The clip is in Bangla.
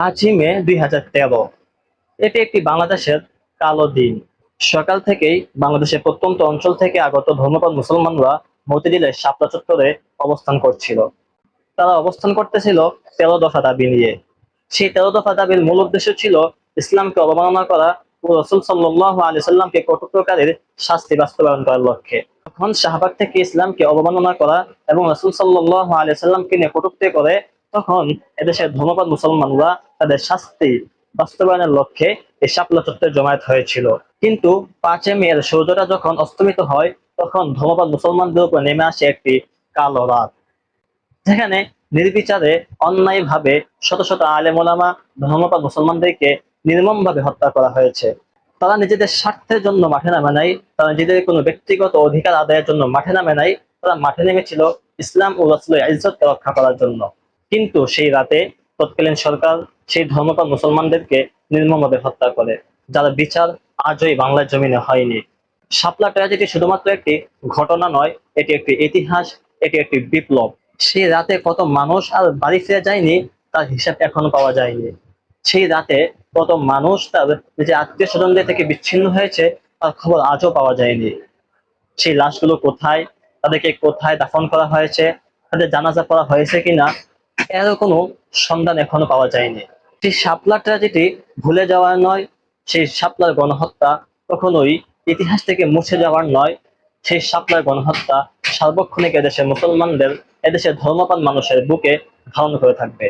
৫ই মে ২০১৩। এটি একটি বাংলাদেশের কালো দিন। সকাল থেকেই বাংলাদেশের প্রত্যন্ত অঞ্চল থেকে আগত ধর্মপ্রাণ মুসলমানরা মতিঝিলের শাপলা চত্বরে অবস্থান করছিল। তারা অবস্থান করতেছিল ১৩ দফা দাবি নিয়ে। সেই ১৩ দফা দাবির মূল উদ্দেশ্য ছিল ইসলামকে অবমাননা করা ও রাসূল সাল্লাল্লাহু আলাইহি সাল্লামকে কটুকারীর শাস্তি বাস্তবায়ন করার লক্ষ্যে। তখন শাহবাগ থেকে ইসলামকে অবমাননা করা এবং রাসূল সাল্লাল্লাহু আলাইহি সাল্লামকে নিয়ে কটূক্তি করে তখন এদেশের ধর্মপ্রাণ মুসলমানরা তাদের শাস্তি বাস্তবায়নের লক্ষ্যে এই শাপলা চত্বরে জমায়েত হয়েছিল। কিন্তু ৫ই মে এর সূর্যটা যখন অস্তমিত হয় তখন ধর্মপ্রাণ মুসলমানদের উপর নেমে আসে একটি কালো রাত, যেখানে নির্বিচারে অন্যায়ভাবে শত শত আলেম ওলামা ধর্মপ্রাণ মুসলমানদেরকে নির্মমভাবে হত্যা করা হয়েছে। তারা নিজেদের স্বার্থের জন্য মাঠে নামে নাই, তারা নিজেদের কোনো ব্যক্তিগত অধিকার আদায়ের জন্য মাঠে নামে নাই, তারা মাঠে নেমেছিল ইসলাম ও রাসূলের ইজ্জতকে রক্ষা করার জন্য। কিন্তু সেই রাতে তৎকালীন সরকার সেই ধর্মপ্রাণ মুসলমানদেরকে নির্মমভাবে হত্যা করে, যার বিচার আজও এই বাংলার জমিনে হয়নি। শাপলা ট্র্যাজেডি শুধুমাত্র একটি ঘটনা নয়, এটি একটি ইতিহাস, এটি একটি বিপ্লব। সেই রাতে কত মানুষ আর বাড়ি ফিরে যায়নি তার হিসাব এখনো পাওয়া যায়নি। সেই রাতে কত মানুষ তার নিজের আত্মীয় স্বজনদের থেকে বিচ্ছিন্ন হয়েছে তার খবর আজও পাওয়া যায়নি। সেই লাশগুলো কোথায়, তাদেরকে কোথায় দাফন করা হয়েছে, তাদের জানাজা করা হয়েছে কিনা, এর কোনো সন্ধান এখনো পাওয়া যায়নি। সেই শাপলা ট্র্যাজেডি ভুলে যাওয়ার নয়, সেই শাপলার গণহত্যা কখনোই ইতিহাস থেকে মুছে যাওয়ার নয়। সেই শাপলার গণহত্যা সার্বক্ষণিক এদেশের মুসলমানদের, এদেশের ধর্মপ্রাণ মানুষের বুকে ধারণ করে থাকবে।